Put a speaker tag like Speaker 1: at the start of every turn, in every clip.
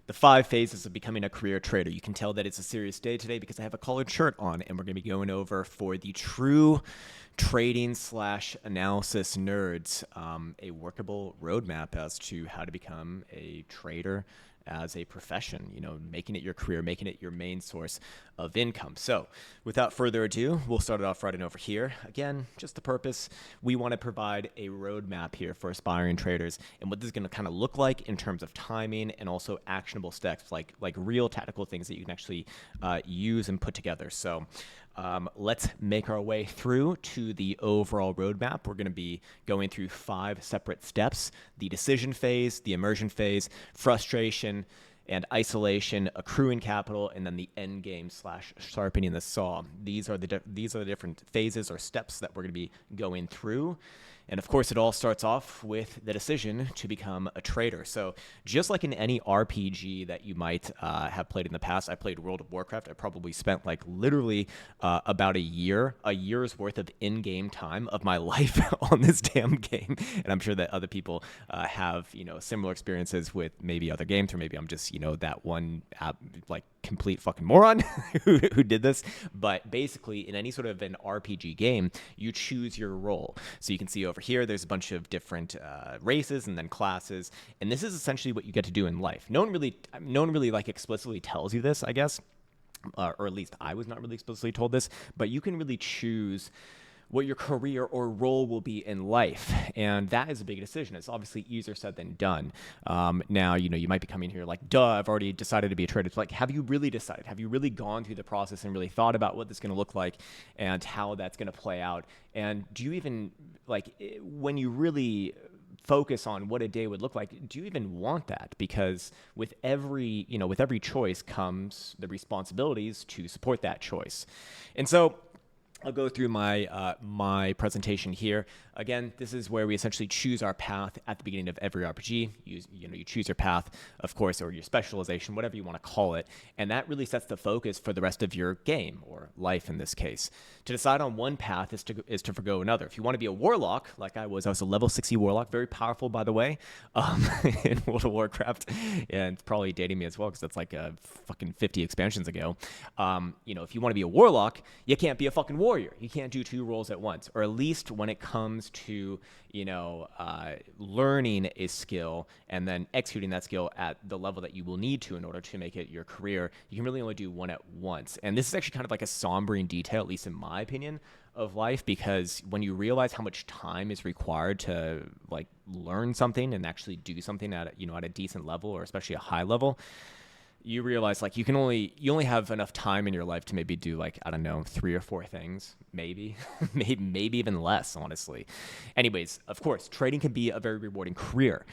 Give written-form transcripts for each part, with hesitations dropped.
Speaker 1: the 5 phases of becoming a career trader. You can tell that it's a serious day today because I have a collared shirt on, and we're going to be going over for the true trading slash analysis nerds a workable roadmap as to how to become a trader as a profession, making it your career, making it your main source of income. So without further ado, we'll start it off right over here. Again, just the purpose, we want to provide a roadmap here for aspiring traders and what this is going to kind of look like in terms of timing and also actionable steps, like real tactical things that you can actually use and put together. So let's make our way through to the overall roadmap. We're going to be going through 5 separate steps: the decision phase, the immersion phase, frustration and isolation, accruing capital, and then the end game slash sharpening the saw. These are the different phases or steps that we're going to be going through. And of course, it all starts off with the decision to become a trader. So just like in any RPG that you might have played in the past, I played World of Warcraft. I probably spent like literally about a year's worth of in-game time of my life on this damn game. And I'm sure that other people have, similar experiences with maybe other games, or maybe I'm just, that one complete fucking moron who did this. But basically, in any sort of an RPG game, you choose your role. So you can see over here, there's a bunch of different races and then classes, and this is essentially what you get to do in life. No one really like explicitly tells you this, I guess, or at least I was not really explicitly told this, but you can really choose what your career or role will be in life. And that is a big decision. It's obviously easier said than done. Now, you might be coming here like, duh, I've already decided to be a trader. It's like, have you really decided? Have you really gone through the process and really thought about what this is going to look like and how that's going to play out? And do you even, when you really focus on what a day would look like, do you even want that? Because with every choice comes the responsibilities to support that choice. And so I'll go through my presentation here. Again, this is where we essentially choose our path at the beginning of every RPG. You choose your path, of course, or your specialization, whatever you want to call it, and that really sets the focus for the rest of your game, or life in this case. To decide on one path is to forgo another. If you want to be a warlock, like I was a level 60 warlock, very powerful, by the way, in World of Warcraft, and it's probably dating me as well because that's like fucking 50 expansions ago. If you want to be a warlock, you can't be a fucking warrior. You can't do 2 roles at once, or at least when it comes to learning a skill and then executing that skill at the level that you will need to in order to make it your career, you can really only do one at once. And this is actually kind of like a sombering detail, at least in my opinion, of life, because when you realize how much time is required to learn something and actually do something at a decent level, or especially a high level, you realize you only have enough time in your life to maybe do 3 or 4 things, maybe maybe even less, honestly. Anyways, of course, trading can be a very rewarding career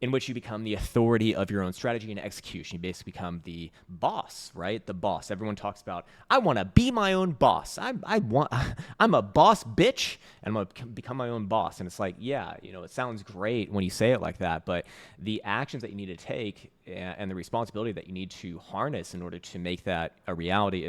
Speaker 1: in which you become the authority of your own strategy and execution. You basically become the boss, right? The boss. Everyone talks about, I want to be my own boss. I'm a boss bitch, and I'm going to become my own boss. And it's like, yeah, it sounds great when you say it like that, but the actions that you need to take and the responsibility that you need to harness in order to make that a reality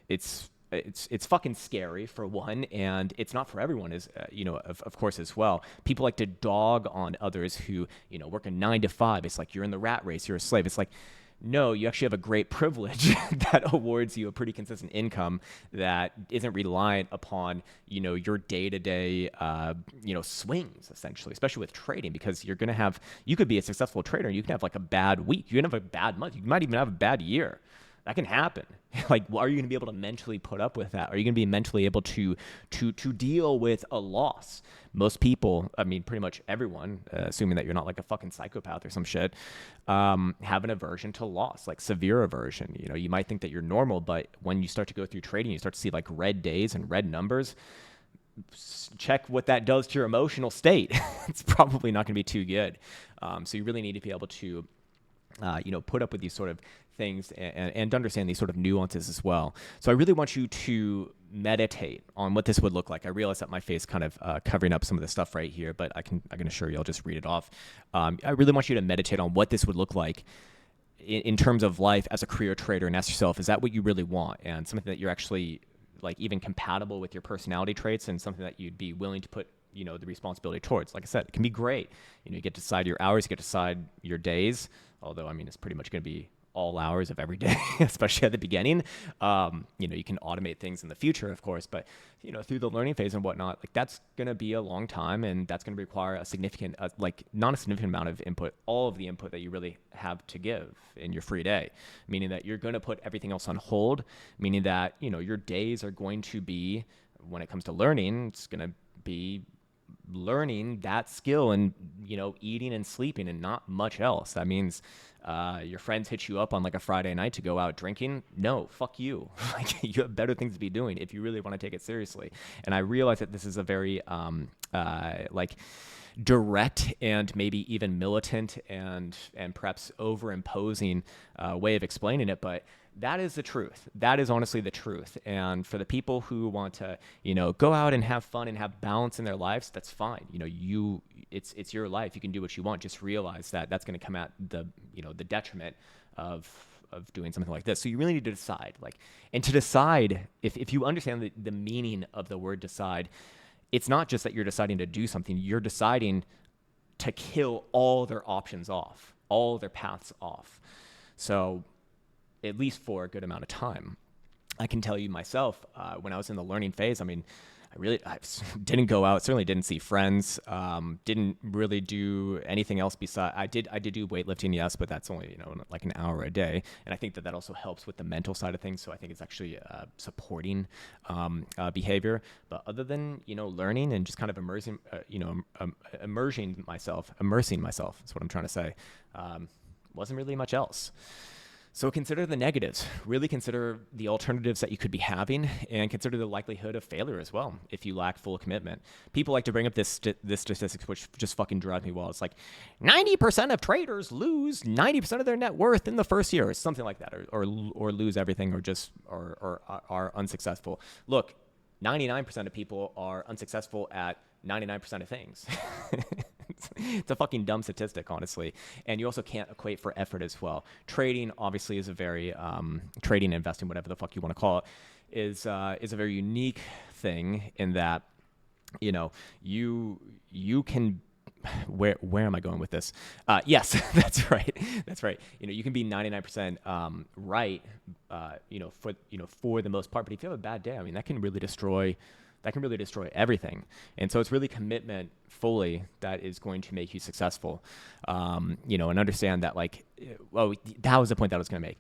Speaker 1: it's fucking scary, for one, and it's not for everyone, of course, as well. People like to dog on others who, work a 9 to 5. It's like you're in the rat race, you're a slave. It's like, no, you actually have a great privilege that awards you a pretty consistent income that isn't reliant upon, your day-to-day, swings, essentially, especially with trading, because you could be a successful trader and you can have a bad week. You can have a bad month. You might even have a bad year. That can happen. Are you going to be able to mentally put up with that? Are you going to be mentally able to deal with a loss? Most people, pretty much everyone, assuming that you're not a fucking psychopath or some shit, have an aversion to loss, severe aversion. You might think that you're normal, but when you start to go through trading, you start to see red days and red numbers. Check what that does to your emotional state. It's probably not going to be too good. So you really need to be able to put up with these sort of things and understand these sort of nuances as well. So I really want you to meditate on what this would look like. I realize that my face kind of covering up some of the stuff right here, but I can assure you I'll just read it off. I really want you to meditate on what this would look like in terms of life as a career trader, and ask yourself, is that what you really want? And something that you're actually even compatible with your personality traits, and something that you'd be willing to put the responsibility towards. Like I said, it can be great. You get to decide your hours, you get to decide your days. Although, I mean, it's pretty much going to be all hours of every day, especially at the beginning. You can automate things in the future, of course, but through the learning phase and whatnot, like that's going to be a long time, and that's going to require a significant, not a significant amount of input, all of the input that you really have to give in your free day, meaning that you're going to put everything else on hold, meaning that, your days are going to be, when it comes to learning, it's going to be learning that skill and eating and sleeping and not much else. That means your friends hit you up on like a Friday night to go out drinking. No, fuck you. Like, you have better things to be doing if you really want to take it seriously. And I realize that this is a very direct and maybe even militant and perhaps overimposing way of explaining it, but that is the truth. That is honestly the truth. And for the people who want to, go out and have fun and have balance in their lives, that's fine. It's your life. You can do what you want. Just realize that that's going to come at the detriment of doing something like this. So you really need to decide. And to decide, if you understand the meaning of the word decide, it's not just that you're deciding to do something. You're deciding to kill all their options off, all their paths off. So at least for a good amount of time. I can tell you myself, when I was in the learning phase, I didn't go out, certainly didn't see friends, didn't really do anything else besides, I did do weightlifting, yes, but that's only, like an hour a day. And I think that also helps with the mental side of things. So I think it's actually supporting behavior. But other than, learning and just kind of immersing myself, is what I'm trying to say, wasn't really much else. So consider the negatives. Really consider the alternatives that you could be having, and consider the likelihood of failure as well if you lack full commitment. People like to bring up this statistics, which just fucking drives me wild. It's like 90% of traders lose 90% of their net worth in the first year, or something like that, or lose everything, or are unsuccessful. Look, 99% of people are unsuccessful at 99% of things. It's a fucking dumb statistic, honestly. And you also can't equate for effort as well. Trading, obviously, is a very trading, investing, whatever the fuck you want to call it, is a very unique thing in that, you can. Where am I going with this? Yes, that's right. That's right. You can be 99% right. For the most part. But if you have a bad day, I mean, that can really destroy everything. And so it's really commitment fully that is going to make you successful. And understand that, that was the point that I was going to make.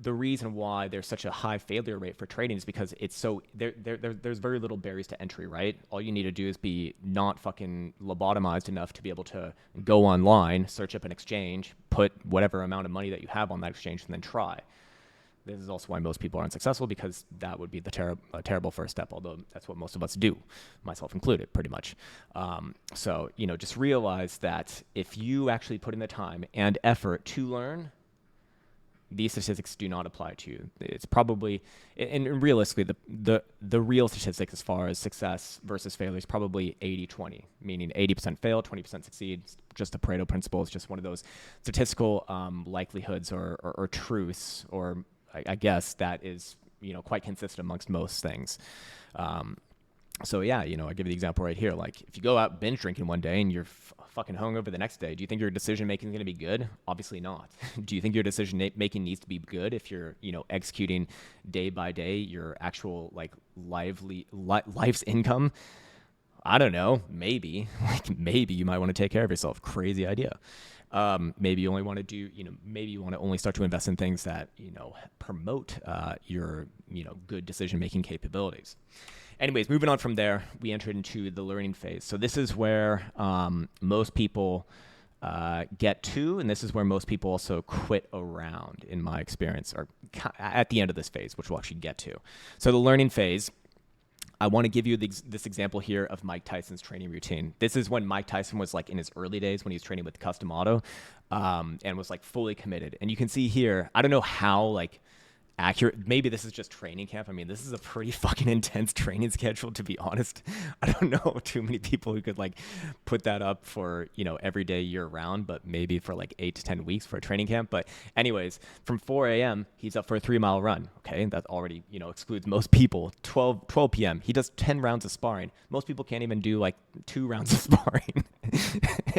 Speaker 1: The reason why there's such a high failure rate for trading is because it's so there's very little barriers to entry, right? All you need to do is be not fucking lobotomized enough to be able to go online, search up an exchange, put whatever amount of money that you have on that exchange, and then try. This is also why most people are unsuccessful, because that would be the terrible first step, although that's what most of us do, myself included, pretty much. So, just realize that if you actually put in the time and effort to learn, these statistics do not apply to you. It's probably, and realistically, the real statistics as far as success versus failure is probably 80-20, meaning 80% fail, 20% succeed. It's just the Pareto principle. It's just one of those statistical likelihoods or truths, or I guess that is, quite consistent amongst most things. So yeah, I give you the example right here. Like, if you go out binge drinking one day and you're fucking hungover the next day, do you think your decision making is going to be good? Obviously not. Do you think your decision making needs to be good if you're, executing day by day your actual life's income? I don't know. Maybe maybe you might want to take care of yourself. Crazy idea. Maybe you only want to do, maybe you want to only start to invest in things that, promote your, good decision-making capabilities. Anyways, moving on from there, we entered into the learning phase. So this is where most people get to, and this is where most people also quit around, in my experience, or at the end of this phase, which we'll actually get to. So the learning phase, I want to give you this example here of Mike Tyson's training routine. This is when Mike Tyson was in his early days, when he was training with Custom Auto, and was fully committed. And you can see here, I don't know how accurate. Maybe this is just training camp. I mean, this is a pretty fucking intense training schedule, to be honest. I don't know too many people who could like put that up for, every day year round, but maybe for like 8 to 10 weeks for a training camp. But anyways, from 4 a.m., he's up for a 3-mile run. Okay. That already, excludes most people. 12 p.m. He does 10 rounds of sparring. Most people can't even do like 2 rounds of sparring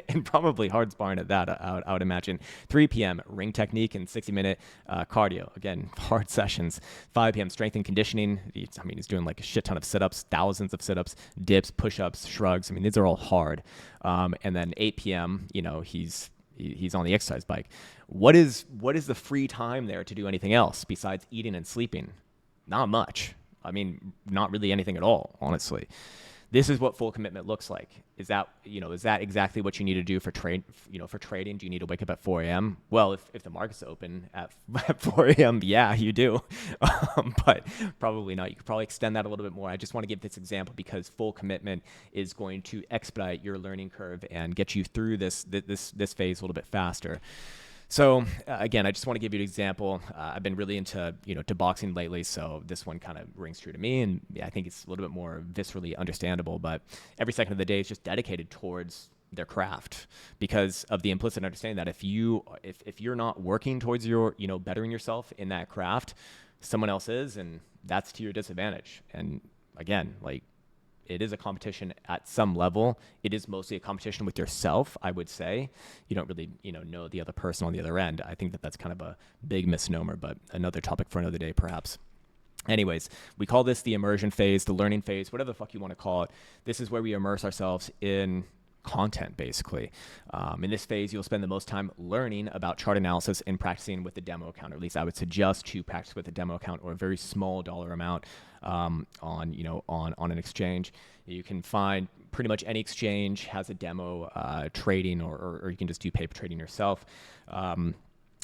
Speaker 1: and probably hard sparring at that, I would imagine. 3 p.m. ring technique and 60-minute cardio. Again, hard sessions. 5 p.m. strength and conditioning. He's doing like a shit ton of sit-ups, thousands of sit-ups, dips, push-ups, shrugs. I mean, these are all hard. And then 8 p.m., he's on the exercise bike. What is the free time there to do anything else besides eating and sleeping? Not much. I mean, not really anything at all, honestly. This is what full commitment looks like. Is that exactly what you need to do for trading? Do you need to wake up at 4 a.m.? Well, if the market's open at 4 a.m., yeah, you do. But probably not. You could probably extend that a little bit more. I just want to give this example because full commitment is going to expedite your learning curve and get you through this phase a little bit faster. So again, I just want to give you an example. I've been really into to boxing lately, so this one kind of rings true to me, and I think it's a little bit more viscerally understandable. But every second of the day is just dedicated towards their craft because of the implicit understanding that if you're not working towards your bettering yourself in that craft, someone else is, and that's to your disadvantage. And again, like, it is a competition at some level. It is mostly a competition with yourself, I would say. You don't really, know the other person on the other end. I think that's kind of a big misnomer, but another topic for another day, perhaps. Anyways, we call this the immersion phase, the learning phase, whatever the fuck you want to call it. This is where we immerse ourselves in content, basically. In this phase, you'll spend the most time learning about chart analysis and practicing with the demo account, or at least I would suggest to practice with a demo account or a very small dollar amount on an exchange. You can find pretty much any exchange has a demo trading, or you can just do paper trading yourself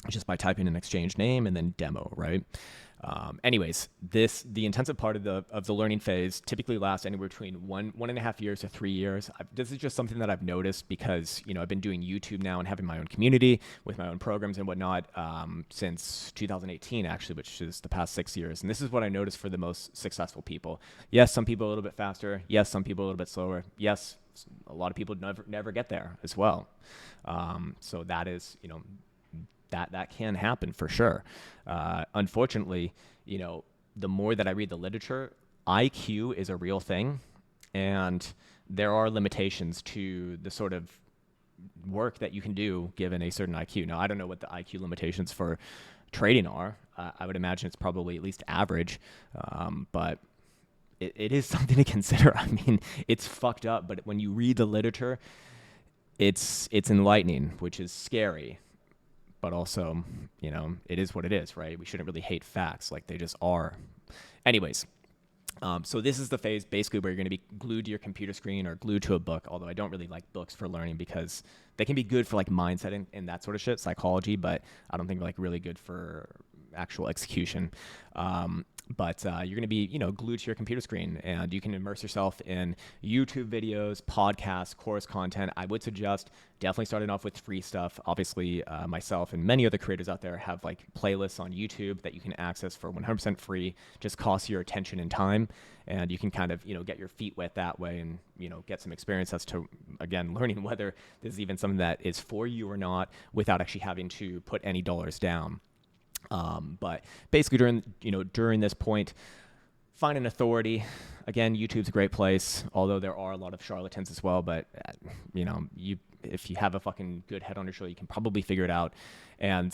Speaker 1: just by typing an exchange name and then demo, right? Anyways, the intensive part of the learning phase typically lasts anywhere between 1.5 years to 3 years. This is just something that I've noticed because, I've been doing YouTube now and having my own community with my own programs and whatnot since 2018, actually, which is the past 6 years. And this is what I noticed for the most successful people. Yes, some people a little bit faster. Yes, some people a little bit slower. Yes, a lot of people never get there as well. So that is, that can happen for sure. Unfortunately, the more that I read the literature, IQ is a real thing, and there are limitations to the sort of work that you can do given a certain IQ. Now, I don't know what the IQ limitations for trading are. I would imagine it's probably at least average, but it is something to consider. I mean, it's fucked up, but when you read the literature, it's enlightening, which is scary. But also, it is what it is, right? We shouldn't really hate facts like they just are. Anyways, so this is the phase basically where you're going to be glued to your computer screen or glued to a book, although I don't really like books for learning because they can be good for like mindset and that sort of shit, psychology, but I don't think like really good for actual execution. But you're going to be, glued to your computer screen, and you can immerse yourself in YouTube videos, podcasts, course content. I would suggest definitely starting off with free stuff. Obviously, myself and many other creators out there have like playlists on YouTube that you can access for 100% free. Just costs your attention and time, and you can kind of, get your feet wet that way and, get some experience as to, again, learning whether this is even something that is for you or not without actually having to put any dollars down. But basically during this point, find an authority. Again, YouTube's a great place, although there are a lot of charlatans as well, but if you have a fucking good head on your shoulder, you can probably figure it out. And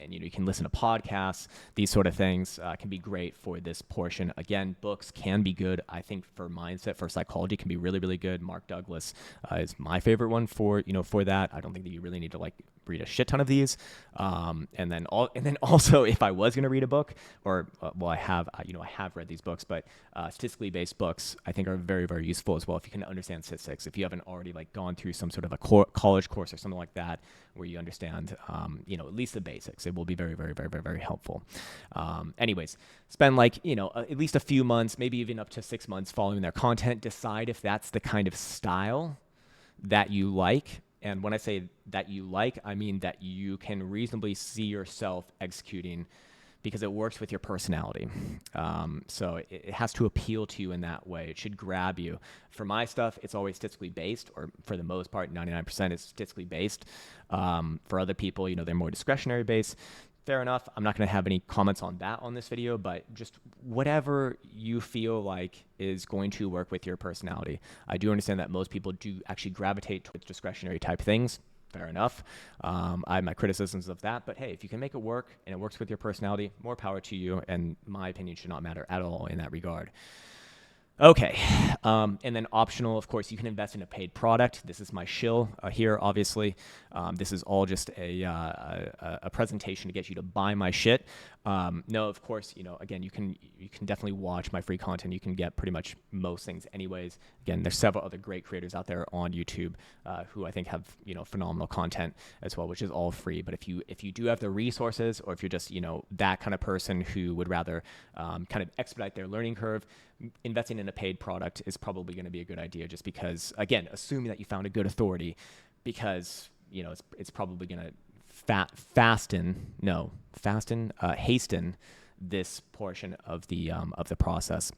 Speaker 1: you can listen to podcasts. These sort of things can be great for this portion. Again, books can be good. I think for mindset, for psychology, can be really, really good. Mark Douglas is my favorite one for that. I don't think that you really need to like read a shit ton of these. And then also, if I was going to read a book, or I have read these books, but statistically based books I think are very, very useful as well. If you can understand statistics, if you haven't already like gone through some sort of a college course or something like that, where you understand, at least the basics, it will be very, very, very, very, very helpful. Anyways, spend like, at least a few months, maybe even up to 6 months following their content. Decide if that's the kind of style that you like. And when I say that you like, I mean that you can reasonably see yourself executing, because it works with your personality. So it has to appeal to you in that way. It should grab you. For my stuff, it's always statistically based, or for the most part, 99% is statistically based. For other people, they're more discretionary based. Fair enough. I'm not going to have any comments on that on this video, but just whatever you feel like is going to work with your personality. I do understand that most people do actually gravitate towards discretionary type things. Fair enough. I have my criticisms of that, but hey, if you can make it work and it works with your personality, more power to you, and my opinion should not matter at all in that regard. Okay, and then optional, of course, you can invest in a paid product. This is my shill here, obviously. This is all just a presentation to get you to buy my shit. No, of course, again, you can definitely watch my free content. You can get pretty much most things anyways. Again, there's several other great creators out there on YouTube who I think have, phenomenal content as well, which is all free. But if you do have the resources, or if you're just, that kind of person who would rather kind of expedite their learning curve, investing in a paid product is probably going to be a good idea, just because, again, assuming that you found a good authority, because, it's probably going to hasten this portion of the process.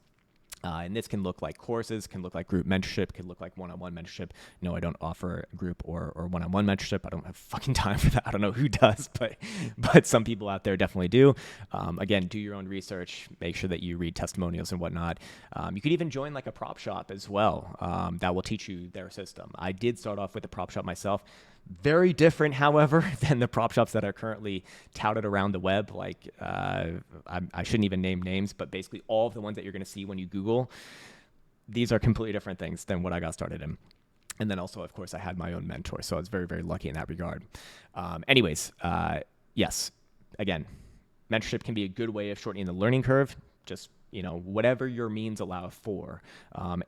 Speaker 1: And this can look like courses, can look like group mentorship, can look like one-on-one mentorship. No, I don't offer group or one-on-one mentorship. I don't have fucking time for that. I don't know who does, but some people out there definitely do. Again, do your own research. Make sure that you read testimonials and whatnot. You could even join like a prop shop as well. That will teach you their system. I did start off with a prop shop myself. Very different, however, than the prop shops that are currently touted around the web. Like, I shouldn't even name names, but basically all of the ones that you're going to see when you Google, these are completely different things than what I got started in. And then also, of course, I had my own mentor, so I was very, very lucky in that regard. Yes, again, mentorship can be a good way of shortening the learning curve. Just, whatever your means allow for,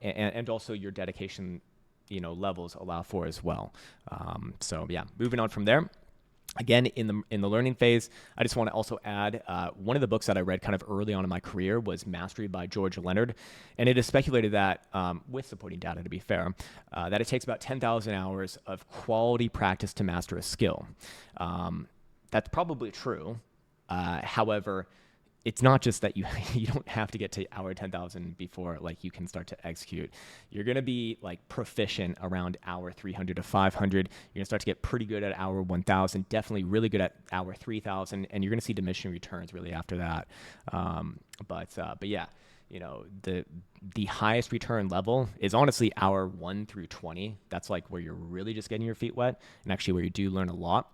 Speaker 1: and also your dedication levels allow for as well. So yeah, moving on from there. Again, in the learning phase, I just want to also add one of the books that I read kind of early on in my career was Mastery by George Leonard, and it is speculated that, with supporting data to be fair, that it takes about 10,000 hours of quality practice to master a skill. That's probably true. However, it's not just that you don't have to get to hour 10,000 before like you can start to execute. You're going to be like proficient around hour 300 to 500. You're going to start to get pretty good at hour 1,000, definitely really good at hour 3,000, and you're going to see diminishing returns really after that. But yeah, the highest return level is honestly hour 1 through 20. That's like where you're really just getting your feet wet, and actually where you do learn a lot.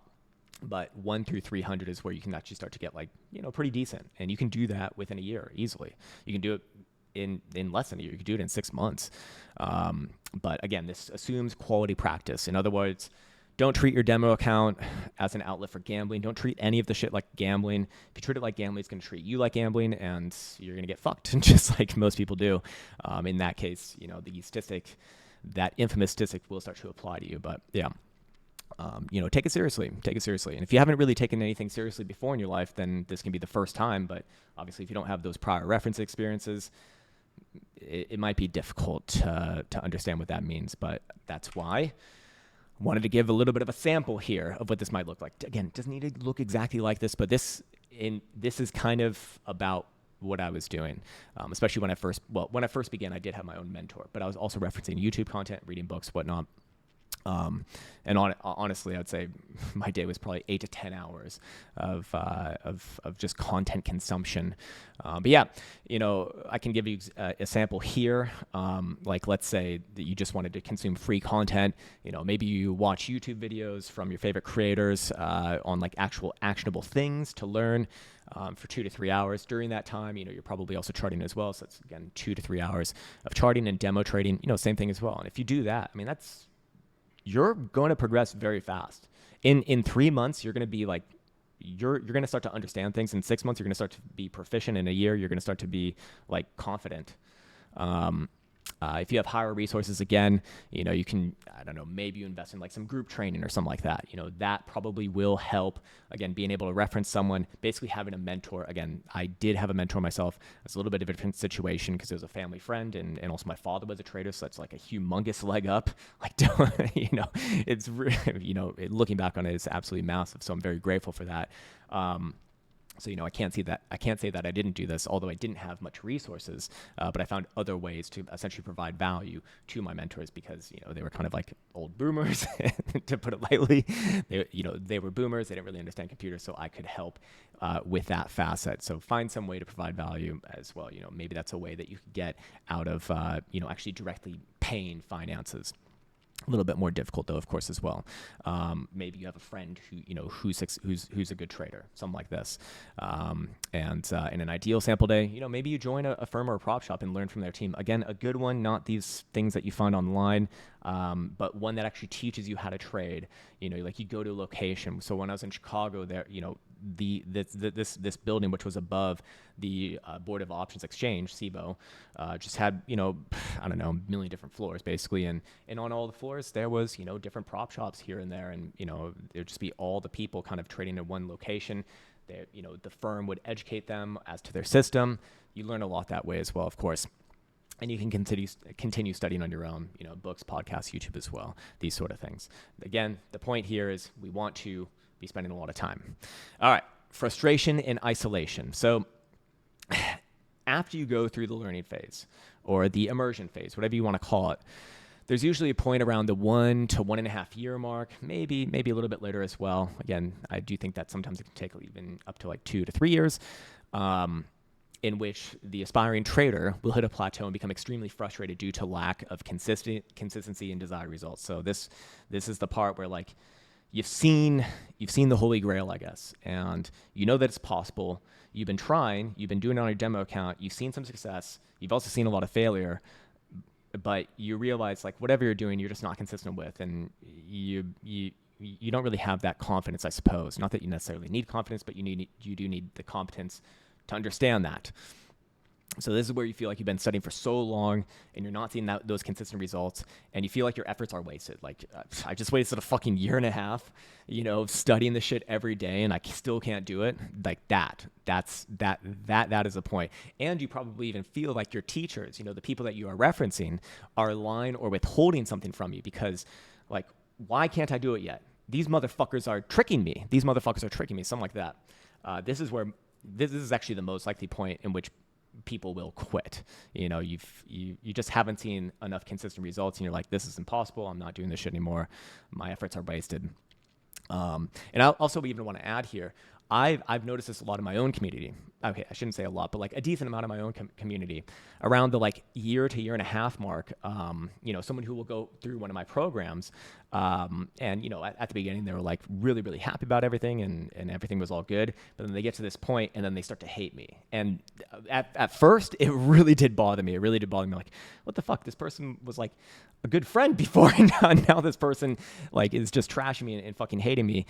Speaker 1: But 1 through 300 is where you can actually start to get like, pretty decent. And you can do that within a year easily. You can do it in less than a year. You can do it in 6 months. But again, this assumes quality practice. In other words, don't treat your demo account as an outlet for gambling. Don't treat any of the shit like gambling. If you treat it like gambling, it's going to treat you like gambling, and you're going to get fucked, just like most people do. In that case, the statistic, that infamous statistic, will start to apply to you. But yeah. Take it seriously. And if you haven't really taken anything seriously before in your life, then this can be the first time. But obviously, if you don't have those prior reference experiences, it might be difficult to understand what that means. But that's why I wanted to give a little bit of a sample here of what this might look like. Again, it doesn't need to look exactly like this, but this is kind of about what I was doing, especially when I first began. I did have my own mentor, but I was also referencing YouTube content, reading books, whatnot. Honestly, I'd say my day was probably 8 to 10 hours of just content consumption. But yeah, I can give you a sample here. Like, let's say that you just wanted to consume free content. Maybe you watch YouTube videos from your favorite creators on like actual actionable things to learn for 2 to 3 hours. During that time, you're probably also charting as well. So it's, again, 2 to 3 hours of charting and demo trading. Same thing as well. And if you do that, you're going to progress very fast. In 3 months, you're going to be like, you're going to start to understand things. In 6 months, you're going to start to be proficient. In a year, you're going to start to be like confident. If you have higher resources, again, you can, I don't know, maybe you invest in like some group training or something like that. That probably will help. Again, being able to reference someone, basically having a mentor. Again, I did have a mentor myself. It's a little bit of a different situation because it was a family friend, and also my father was a trader, so that's like a humongous leg up. Like, it's really, looking back on it, it's absolutely massive. So I'm very grateful for that. So, I can't say that I didn't do this, although I didn't have much resources, but I found other ways to essentially provide value to my mentors because, they were kind of like old boomers, to put it lightly. They were boomers. They didn't really understand computers, so I could help with that facet. So find some way to provide value as well. Maybe that's a way that you could get out of, actually directly paying finances. A little bit more difficult though, of course, as well. Maybe you have a friend who's a good trader, something like this. And in an ideal sample day, maybe you join a firm or a prop shop and learn from their team. Again, a good one, not these things that you find online, but one that actually teaches you how to trade. Like you go to a location. So when I was in Chicago, there, this building, which was above the Board of Options Exchange, SIBO, just had, I don't know, a million different floors basically. And on all the floors, there was, different prop shops here and there. And, there'd just be all the people kind of trading in one location. The firm would educate them as to their system. You learn a lot that way as well, of course. And you can continue studying on your own, books, podcasts, YouTube as well, these sort of things. Again, the point here is we want to be spending a lot of time. All right, frustration and isolation. So after you go through the learning phase or the immersion phase, whatever you want to call it, there's usually a point around the 1 to 1.5 year mark, maybe a little bit later as well. Again, I do think that sometimes it can take even up to like 2 to 3 years, in which the aspiring trader will hit a plateau and become extremely frustrated due to lack of consistency and desired results. So this is the part where like you've seen the holy grail, I guess, and you know that it's possible. You've been trying, you've been doing it on your demo account, you've seen some success, you've also seen a lot of failure, but you realize like whatever you're doing, you're just not consistent with, and you don't really have that confidence, I suppose. Not that you necessarily need confidence, but you do need the competence to understand that. So this is where you feel like you've been studying for so long and you're not seeing those consistent results, and you feel like your efforts are wasted. Like I just wasted a fucking 1.5 years, studying this shit every day and I still can't do it. Like that is the point. And you probably even feel like your teachers, the people that you are referencing, are lying or withholding something from you because like, why can't I do it yet? These motherfuckers are tricking me. Something like that. This is actually the most likely point in which people will quit. You just haven't seen enough consistent results and you're like, this is impossible. I'm not doing this shit anymore. My efforts are wasted. And I also even want to add here, I've noticed this a lot in my own community. Okay, I shouldn't say a lot, but like a decent amount of my own community around the like 1 to 1.5 year mark. Someone who will go through one of my programs, and at the beginning they were like really, really happy about everything and everything was all good. But then they get to this point and then they start to hate me. And at first it really did bother me. Like, what the fuck? This person was like a good friend before, and now this person like is just trashing me and fucking hating me.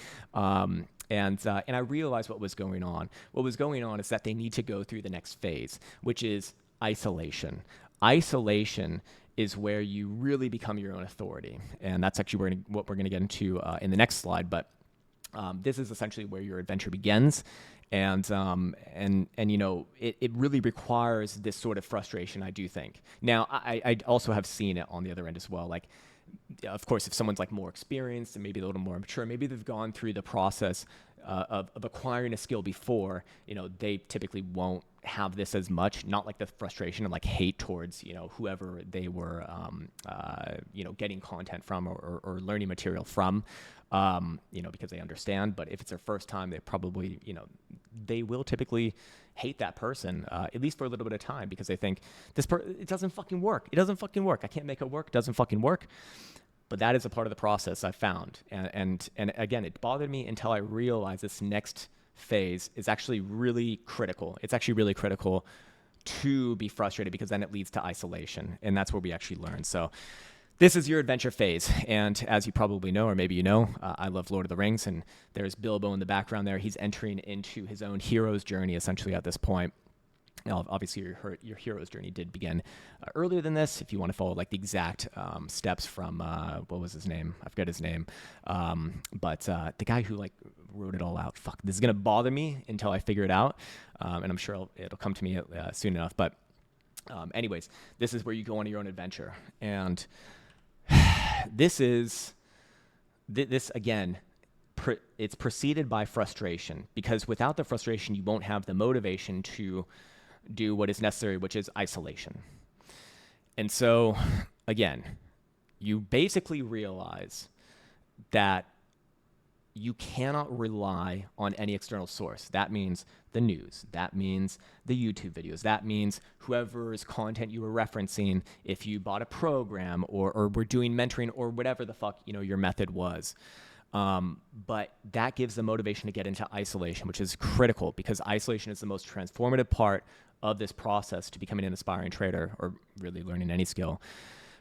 Speaker 1: And I realized what was going on. What was going on is that they need to go through the next phase, which is isolation. Isolation is where you really become your own authority. And that's actually what we're going to get into in the next slide. But this is essentially where your adventure begins. And it really requires this sort of frustration, I do think. Now, I also have seen it on the other end as well. Like, of course, if someone's like more experienced and maybe a little more mature, maybe they've gone through the process of acquiring a skill before, they typically won't have this as much, not like the frustration and like hate towards, whoever they were, getting content from or learning material from, because they understand. But if it's their first time, they probably, they will typically hate that person, at least for a little bit of time, because they think it doesn't fucking work. I can't make it work. It doesn't fucking work. But that is a part of the process I found. And again, it bothered me until I realized this next phase is actually really critical. It's actually really critical to be frustrated, because then it leads to isolation. And that's where we actually learn. So this is your adventure phase. And as you probably know, or maybe I love Lord of the Rings, and there's Bilbo in the background there. He's entering into his own hero's journey essentially at this point. Now, obviously, your hero's journey did begin earlier than this. If you want to follow like the exact steps from what was his name? I forget his name. But the guy who like wrote it all out. Fuck, this is gonna bother me until I figure it out, and I'm sure it'll come to me soon enough. But anyways, this is where you go on your own adventure, and this again it's preceded by frustration, because without the frustration, you won't have the motivation to do what is necessary, which is isolation. And so, again, you basically realize that you cannot rely on any external source. That means the news. That means the YouTube videos. That means whoever's content you were referencing, if you bought a program or were doing mentoring or whatever the fuck, your method was. But that gives the motivation to get into isolation, which is critical, because isolation is the most transformative part of this process to becoming an aspiring trader, or really learning any skill.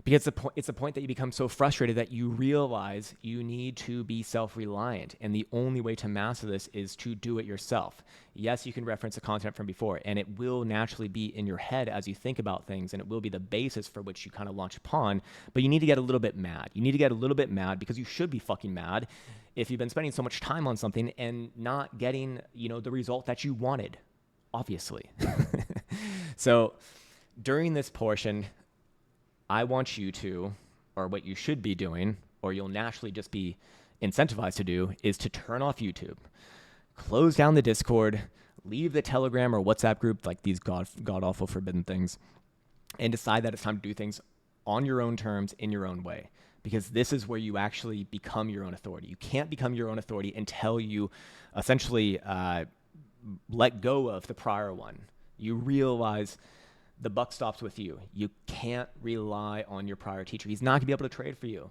Speaker 1: Because it's the point that you become so frustrated that you realize you need to be self-reliant. And the only way to master this is to do it yourself. Yes, you can reference the content from before, and it will naturally be in your head as you think about things, and it will be the basis for which you kind of launch upon. But you need to get a little bit mad. You need to get a little bit mad, because you should be fucking mad if you've been spending so much time on something and not getting, the result that you wanted, obviously. So during this portion, I want you to, or what you should be doing, or you'll naturally just be incentivized to do, is to turn off YouTube, close down the Discord, leave the Telegram or WhatsApp group, like these god-awful forbidden things, and decide that it's time to do things on your own terms, in your own way. Because this is where you actually become your own authority. You can't become your own authority until you essentially let go of the prior one. You realize the buck stops with you. You can't rely on your prior teacher. He's not going to be able to trade for you.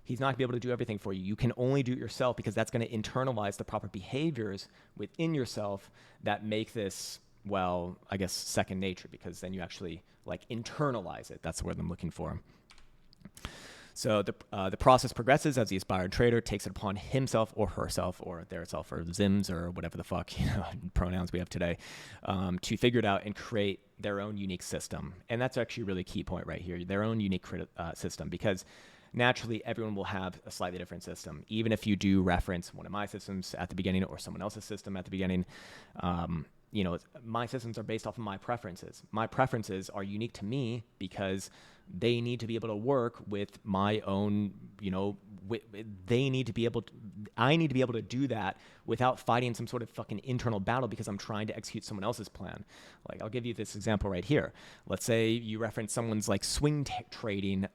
Speaker 1: He's not going to be able to do everything for you. You can only do it yourself, because that's going to internalize the proper behaviors within yourself that make this, well, I guess, second nature, because then you actually internalize it. That's the word I'm looking for. So the process progresses as the aspired trader takes it upon himself or herself or their self or Zims or whatever the fuck pronouns we have today, to figure it out and create their own unique system. And that's actually a really key point right here, their own unique system, because naturally everyone will have a slightly different system. Even if you do reference one of my systems at the beginning or someone else's system at the beginning, my systems are based off of my preferences. My preferences are unique to me because they need to be able to work with my own, I need to be able to do that without fighting some sort of fucking internal battle because I'm trying to execute someone else's plan. Like, I'll give you this example right here. Let's say you reference someone's swing trading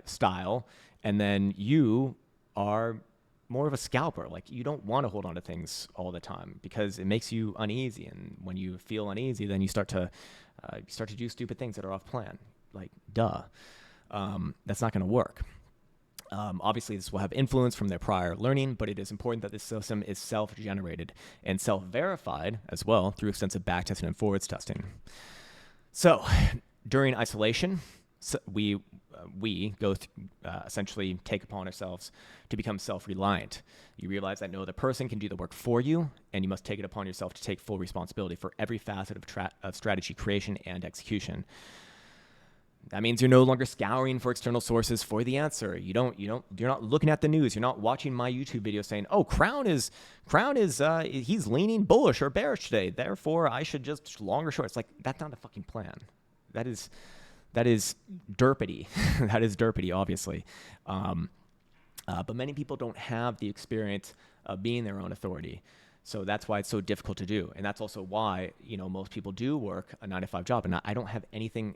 Speaker 1: style, and then you are more of a scalper. You don't want to hold on to things all the time because it makes you uneasy. And when you feel uneasy, then you start to do stupid things that are off plan. Duh. That's not going to work. Obviously, this will have influence from their prior learning, but it is important that this system is self-generated and self-verified as well through extensive backtesting and forwards testing. So during isolation, we go essentially take upon ourselves to become self-reliant. You realize that no other person can do the work for you, and you must take it upon yourself to take full responsibility for every facet of strategy creation and execution. That means you're no longer scouring for external sources for the answer. You're not looking at the news. You're not watching my YouTube video saying, "Oh, Krown is he's leaning bullish or bearish today. Therefore, I should just long or short." It's that's not a fucking plan. That is derpity. That is derpity, obviously. But many people don't have the experience of being their own authority. So that's why it's so difficult to do. And that's also why, most people do work a 9-to-5 job. And I don't have anything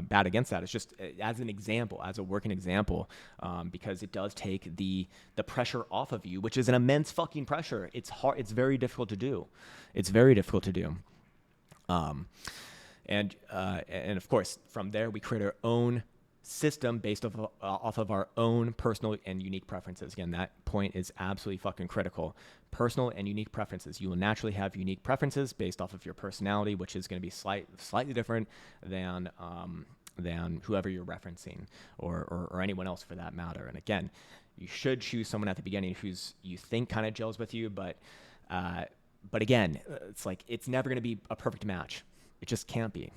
Speaker 1: bad against that. It's just as an example, as a working example, because it does take the pressure off of you, which is an immense fucking pressure. It's hard. It's very difficult to do. It's very difficult to do. And of course, from there, we create our own system based off of our own personal and unique preferences. Again, that point is absolutely fucking critical. Personal and unique preferences. You will naturally have unique preferences based off of your personality, which is going to be slightly different than whoever you're referencing or anyone else for that matter. And again, you should choose someone at the beginning who's you think kind of gels with you, but again, it's never going to be a perfect match. It just can't be.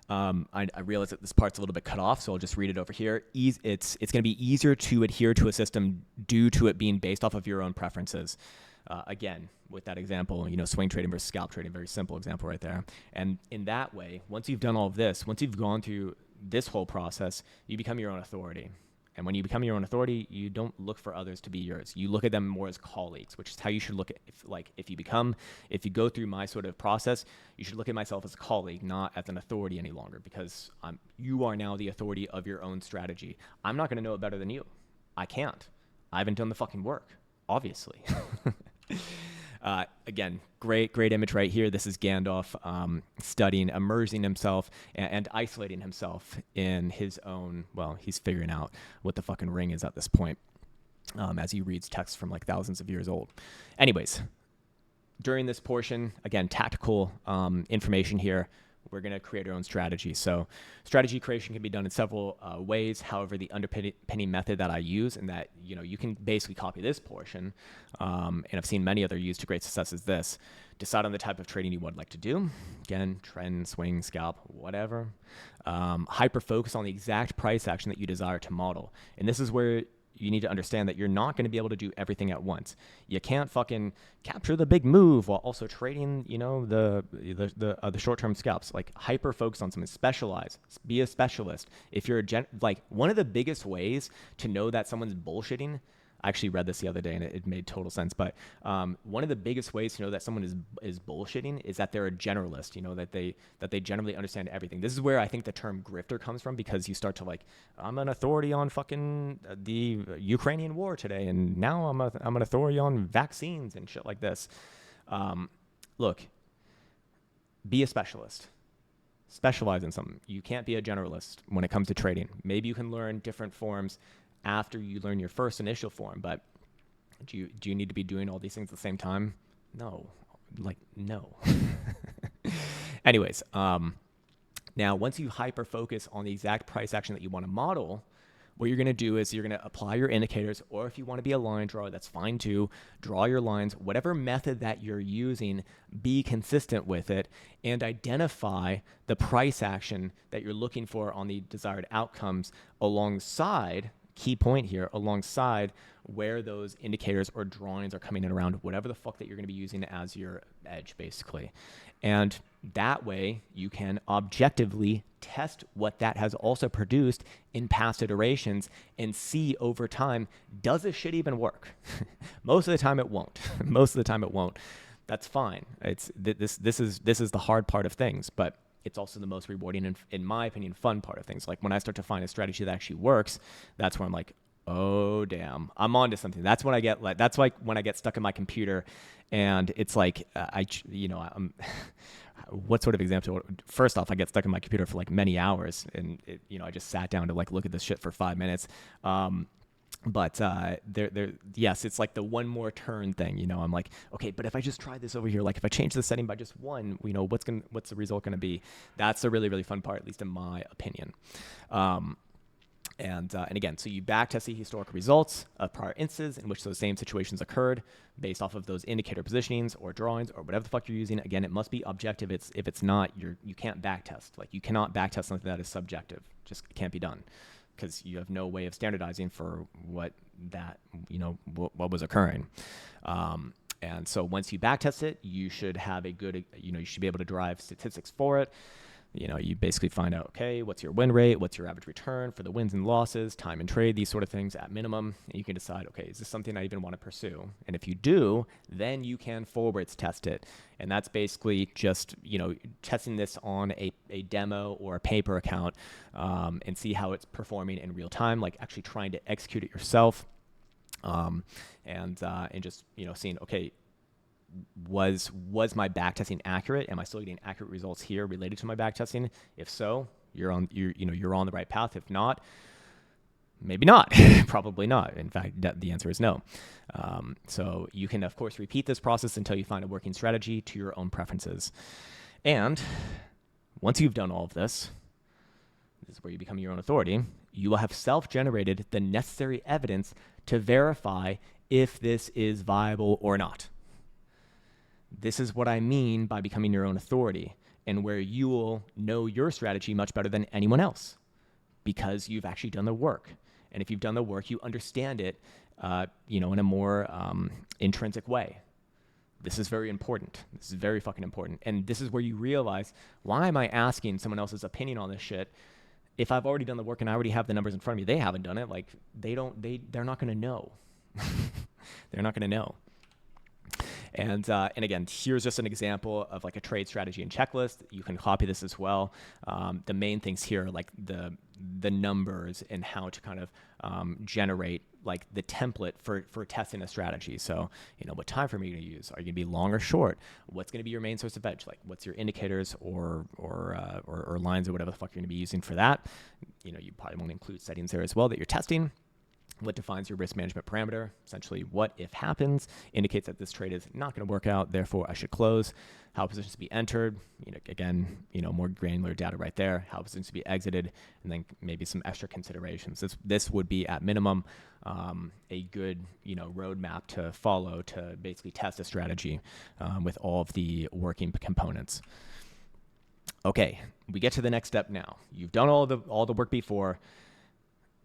Speaker 1: I realize that this part's a little bit cut off, so I'll just read it over here. It's going to be easier to adhere to a system due to it being based off of your own preferences. Again, with that example, swing trading versus scalp trading, very simple example right there. And in that way, once you've done all of this, once you've gone through this whole process, you become your own authority. And when you become your own authority, you don't look for others to be yours. You look at them more as colleagues, which is how you should look at, if you go through my sort of process, you should look at myself as a colleague, not as an authority any longer, because you are now the authority of your own strategy. I'm not going to know it better than you. I can't. I haven't done the fucking work, obviously. Again, great image right here. This is Gandalf studying, immersing himself and isolating himself in his own, well, he's figuring out what the fucking ring is at this point as he reads texts from like thousands of years old. Anyways, during this portion, again, tactical information here. We're going to create our own strategy. So strategy creation can be done in several ways. However, the underpinning method that I use, and that you can basically copy this portion, and I've seen many other used to great success, is this. Decide on the type of trading you would like to do. Again, trend, swing, scalp, whatever. Hyper focus on the exact price action that you desire to model. And this is where you need to understand that you're not going to be able to do everything at once. You can't fucking capture the big move while also trading, the short-term scalps. Like, hyper focus on something, specialize, be a specialist. If you're one of the biggest ways to know that someone's bullshitting, I actually read this the other day and it made total sense. But one of the biggest ways to know that someone is bullshitting is that they're a generalist. That they generally understand everything. This is where I think the term grifter comes from, because you start to I'm an authority on fucking the Ukrainian war today, and now I'm an authority on vaccines and shit like this. Look, be a specialist. Specialize in something. You can't be a generalist when it comes to trading. Maybe you can learn different forms after you learn your first initial form, but do you need to be doing all these things at the same time? No. No. Anyways, now once you hyper focus on the exact price action that you want to model, what you're going to do is you're going to apply your indicators, or if you want to be a line drawer, that's fine too. Draw your lines, whatever method that you're using, be consistent with it, and identify the price action that you're looking for on the desired outcomes alongside, key point here, alongside where those indicators or drawings are coming in around, whatever the fuck that you're going to be using as your edge, basically. And that way you can objectively test what that has also produced in past iterations and see over time, does this shit even work? Most of the time it won't. Most of the time it won't. That's fine. This is the hard part of things, but it's also the most rewarding and, in my opinion, fun part of things. Like, when I start to find a strategy that actually works, that's when I'm like, oh damn, I'm onto something. That's when I get that's like when I get stuck in my computer, and it's like I'm. What sort of example? First off, I get stuck in my computer for many hours, and I just sat down to look at this shit for 5 minutes. But yes, it's like the one more turn thing. I'm like, okay, but if I just try this over here, if I change the setting by just one, what's the result gonna be? That's the really, really fun part, at least in my opinion. And again, so you backtest the historical results of prior instances in which those same situations occurred based off of those indicator positionings or drawings or whatever the fuck you're using. Again, it must be objective. If it's not, you can't backtest. You cannot backtest something that is subjective. Just can't be done, because you have no way of standardizing for what what was occurring. And so once you backtest it, you should have a good, you should be able to derive statistics for it. You basically find out, okay, what's your win rate? What's your average return for the wins and losses, time and trade, these sort of things at minimum. And you can decide, okay, is this something I even want to pursue? And if you do, then you can forwards test it. And that's basically just, testing this on a demo or a paper account and see how it's performing in real time, actually trying to execute it yourself. And just, seeing, okay, was my backtesting accurate? Am I still getting accurate results here related to my backtesting? If so, you're on the right path. If not, maybe not. Probably not. In fact, the answer is no. So you can, of course, repeat this process until you find a working strategy to your own preferences. And once you've done all of this is where you become your own authority. You will have self-generated the necessary evidence to verify if this is viable or not. This is what I mean by becoming your own authority, and where you will know your strategy much better than anyone else, because you've actually done the work. And if you've done the work, you understand it, in a more intrinsic way. This is very important. This is very fucking important. And this is where you realize, why am I asking someone else's opinion on this shit if I've already done the work and I already have the numbers in front of me, they haven't done it. Like they're not going to know. They're not going to know. And again, here's just an example of like a trade strategy and checklist. You can copy this as well. The main things here are like the numbers and how to kind of generate like the template for testing a strategy. So, what time frame are you going to use? Are you going to be long or short? What's going to be your main source of edge? Like, what's your indicators or lines or whatever the fuck you're going to be using for that? You probably want to include settings there as well that you're testing. What defines your risk management parameter? Essentially, what if happens indicates that this trade is not going to work out, therefore I should close. How positions to be entered? Again, more granular data right there. How positions to be exited, and then maybe some extra considerations. This would be at minimum a good roadmap to follow to basically test a strategy with all of the working components. Okay, we get to the next step now. You've done all the work before.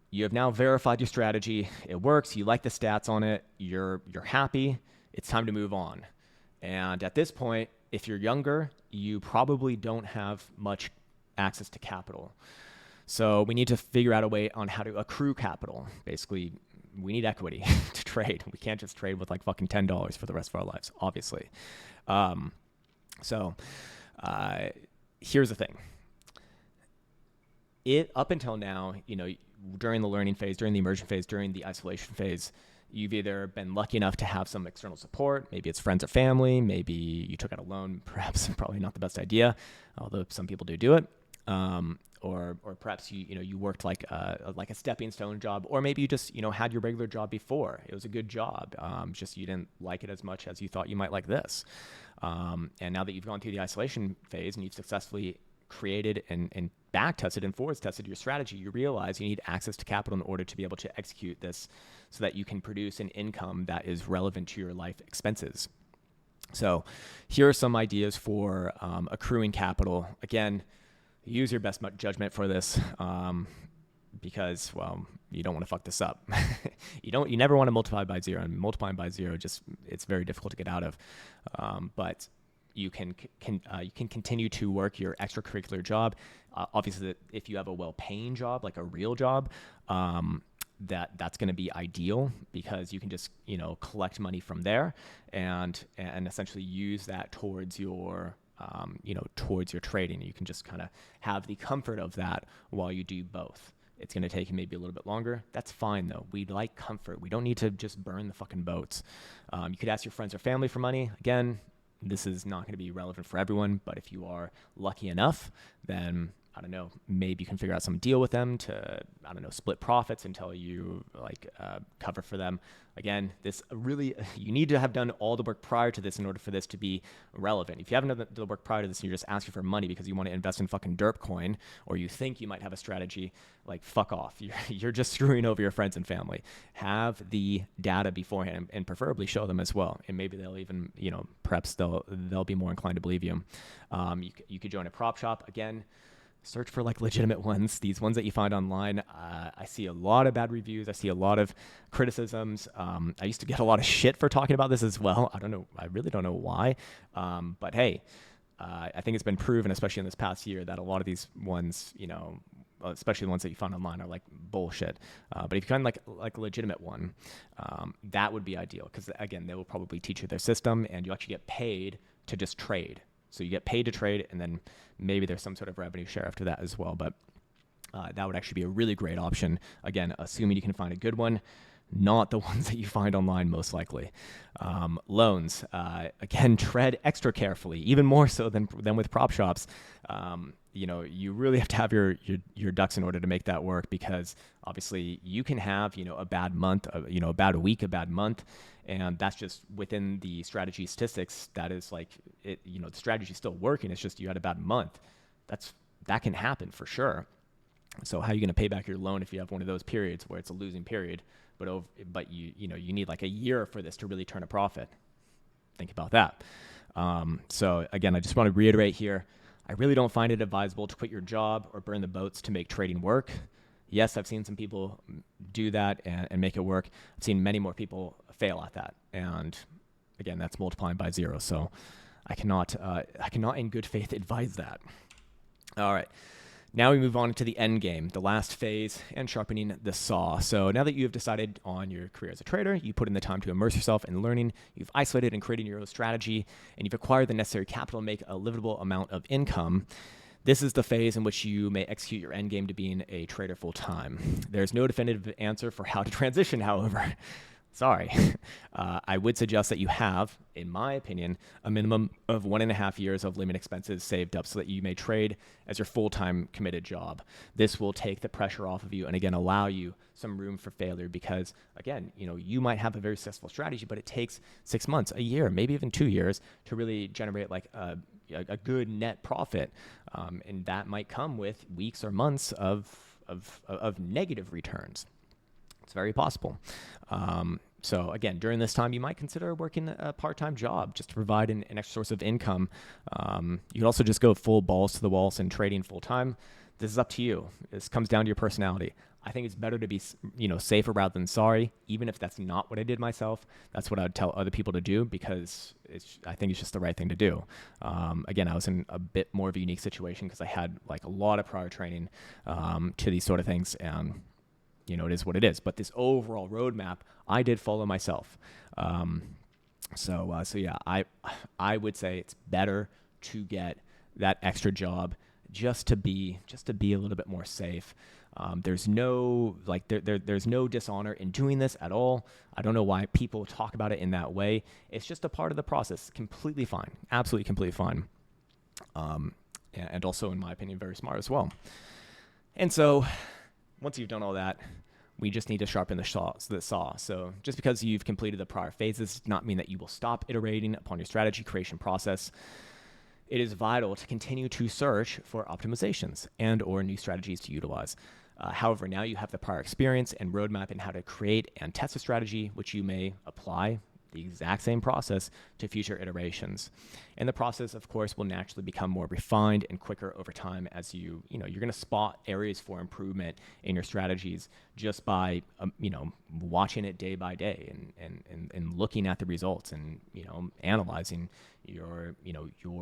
Speaker 1: You have now verified your strategy. It works. You like the stats on it. You're happy. It's time to move on. And at this point, if you're younger, you probably don't have much access to capital. So we need to figure out a way on how to accrue capital. Basically, we need equity to trade. We can't just trade with like fucking $10 for the rest of our lives, obviously. Here's the thing. Up until now, during the learning phase, during the immersion phase, during the isolation phase, you've either been lucky enough to have some external support. Maybe it's friends or family. Maybe you took out a loan. Perhaps probably not the best idea, although some people do it. Or perhaps you worked like a stepping stone job, or maybe you just had your regular job before. It was a good job. Just you didn't like it as much as you thought you might like this. And now that you've gone through the isolation phase and you've successfully created and back tested and forwards tested your strategy, you realize you need access to capital in order to be able to execute this so that you can produce an income that is relevant to your life expenses. So here are some ideas for accruing capital. Again, use your best judgment for this because, well, you don't want to fuck this up. You never want to multiply by zero, and multiplying by zero it's very difficult to get out of. But you can continue to work your extracurricular job. Obviously, if you have a well-paying job, like a real job, that's going to be ideal because you can just collect money from there and essentially use that towards your towards your trading. You can just kind of have the comfort of that while you do both. It's going to take you maybe a little bit longer. That's fine, though. We like comfort. We don't need to just burn the fucking boats. You could ask your friends or family for money. Again, this is not going to be relevant for everyone, but if you are lucky enough, then I don't know, maybe you can figure out some deal with them to, I don't know, split profits until you cover for them. Again, this really, you need to have done all the work prior to this in order for this to be relevant. If you haven't done the work prior to this and you're just asking for money because you want to invest in fucking derp coin, or you think you might have a strategy, like fuck off. You're just screwing over your friends and family. Have the data beforehand and preferably show them as well. And maybe they'll even, perhaps they'll be more inclined to believe you. You could join a prop shop. Again, search for like legitimate ones. These ones that you find online, I see a lot of bad reviews. I see a lot of criticisms. I used to get a lot of shit for talking about this as well. I don't know. I really don't know why. But hey, I think it's been proven, especially in this past year, that a lot of these ones, especially the ones that you find online, are like bullshit. But if you find like a legitimate one, that would be ideal because again, they will probably teach you their system, and you actually get paid to just trade. So you get paid to trade, and then maybe there's some sort of revenue share after that as well. But that would actually be a really great option. Again, assuming you can find a good one, not the ones that you find online most likely. Loans, again, tread extra carefully, even more so than with prop shops. You really have to have your ducks in order to make that work, because obviously you can have, a bad month, a bad week, a bad month. And that's just within the strategy statistics. That is like it, the strategy is still working. It's just you had a bad month. That can happen for sure. So how are you going to pay back your loan if you have one of those periods where it's a losing period, but you need like a year for this to really turn a profit? Think about that. So again, I just want to reiterate here, I really don't find it advisable to quit your job or burn the boats to make trading work. Yes, I've seen some people do that and make it work. I've seen many more people fail at that. And again, that's multiplying by zero. So I cannot in good faith advise that. All right. Now we move on to the end game, the last phase, and sharpening the saw. So now that you have decided on your career as a trader, you put in the time to immerse yourself in learning, you've isolated and created your own strategy, and you've acquired the necessary capital to make a livable amount of income. This is the phase in which you may execute your end game to being a trader full time. There's no definitive answer for how to transition, however. Sorry. I would suggest that you have, in my opinion, a minimum of 1.5 years of living expenses saved up so that you may trade as your full-time committed job. This will take the pressure off of you and again allow you some room for failure because again, you might have a very successful strategy, but it takes 6 months, a year, maybe even 2 years to really generate like a good net profit. And that might come with weeks or months of negative returns. It's very possible. So again, during this time, you might consider working a part-time job just to provide an extra source of income. You can also just go full balls to the walls and trading full-time. This is up to you. This comes down to your personality. I think it's better to be, safer rather than sorry, even if that's not what I did myself. That's what I would tell other people to do because I think it's just the right thing to do. Again, I was in a bit more of a unique situation because I had like a lot of prior training to these sort of things, and it is what it is. But this overall roadmap, I did follow myself. So yeah, I would say it's better to get that extra job just to be a little bit more safe. There's no there's no dishonor in doing this at all. I don't know why people talk about it in that way. It's just a part of the process. Completely fine. Absolutely completely fine. And also, in my opinion, very smart as well. And so once you've done all that, we just need to sharpen the saw. So just because you've completed the prior phases does not mean that you will stop iterating upon your strategy creation process. It is vital to continue to search for optimizations and or new strategies to utilize. However, now you have the prior experience and roadmap in how to create and test a strategy, which you may apply the exact same process to future iterations. And the process, of course, will naturally become more refined and quicker over time as you're going to spot areas for improvement in your strategies just by, watching it day by day and looking at the results and, analyzing your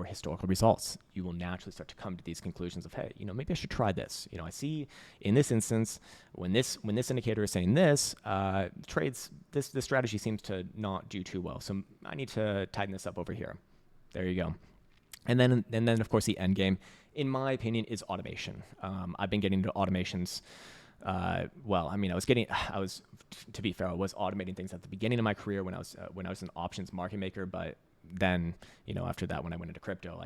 Speaker 1: historical results. You will naturally start to come to these conclusions of, hey, maybe I should try this. I see in this instance, when this indicator is saying this, this strategy seems to not do too well. So I need to tighten this up over here. There you go. And then of course the end game, in my opinion, is automation. I've been getting into automations. To be fair, I was automating things at the beginning of my career when I was an options market maker, but then, after that, when I went into crypto,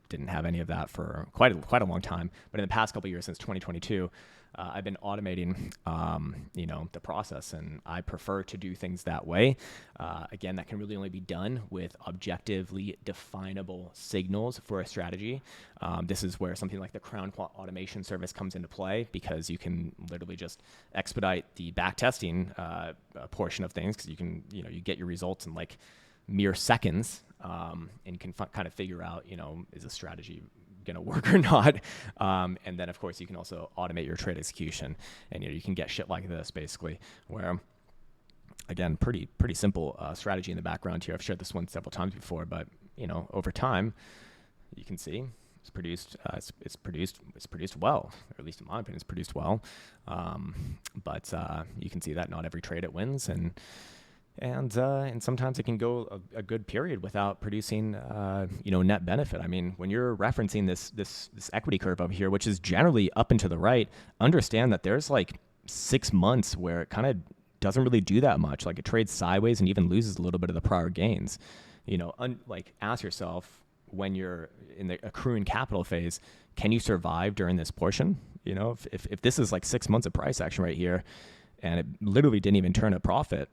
Speaker 1: didn't have any of that for quite a long time. But in the past couple of years, since 2022, I've been automating, the process, and I prefer to do things that way. Again, that can really only be done with objectively definable signals for a strategy. This is where something like the Krown automation service comes into play, because you can literally just expedite the backtesting portion of things, because you get your results in mere seconds, and can kind of figure out, is a strategy going to work or not. And then of course you can also automate your trade execution, and you can get shit like this basically, where again, pretty simple strategy in the background here. I've shared this one several times before, but over time you can see it's produced well, or at least in my opinion, it's produced well. But you can see that not every trade it wins, and sometimes it can go a good period without producing, net benefit. I mean, when you're referencing this equity curve over here, which is generally up and to the right, understand that there's 6 months where it kind of doesn't really do that much. It trades sideways and even loses a little bit of the prior gains. Ask yourself, when you're in the accruing capital phase, can you survive during this portion? If this is 6 months of price action right here, and it literally didn't even turn a profit,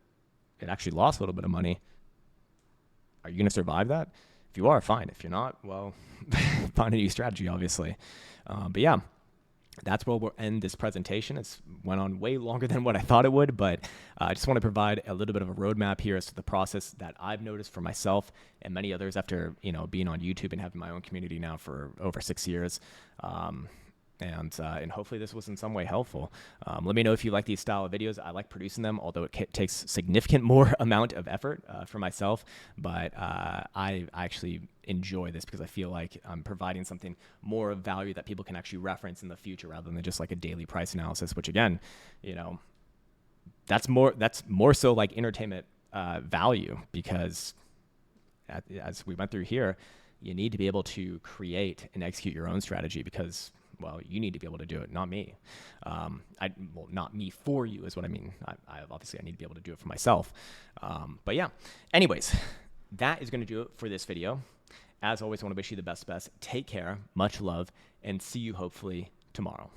Speaker 1: it actually lost a little bit of money, are you going to survive that? If you are, fine. If you're not, well, find a new strategy, obviously. But yeah, that's where we'll end this presentation. It's went on way longer than what I thought it would, but I just want to provide a little bit of a roadmap here as to the process that I've noticed for myself and many others after, being on YouTube and having my own community now for over 6 years. And hopefully this was in some way helpful. Let me know if you like these style of videos. I like producing them, although it takes significant more amount of effort for myself. But I actually enjoy this because I feel like I'm providing something more of value that people can actually reference in the future rather than just like a daily price analysis, which again, you know, that's more so like entertainment value, because as we went through here, you need to be able to create and execute your own strategy because, well, you need to be able to do it, not me. Not me for you is what I mean. I obviously need to be able to do it for myself. But yeah, anyways, that is going to do it for this video. As always, I want to wish you the best. Take care, much love, and see you hopefully tomorrow.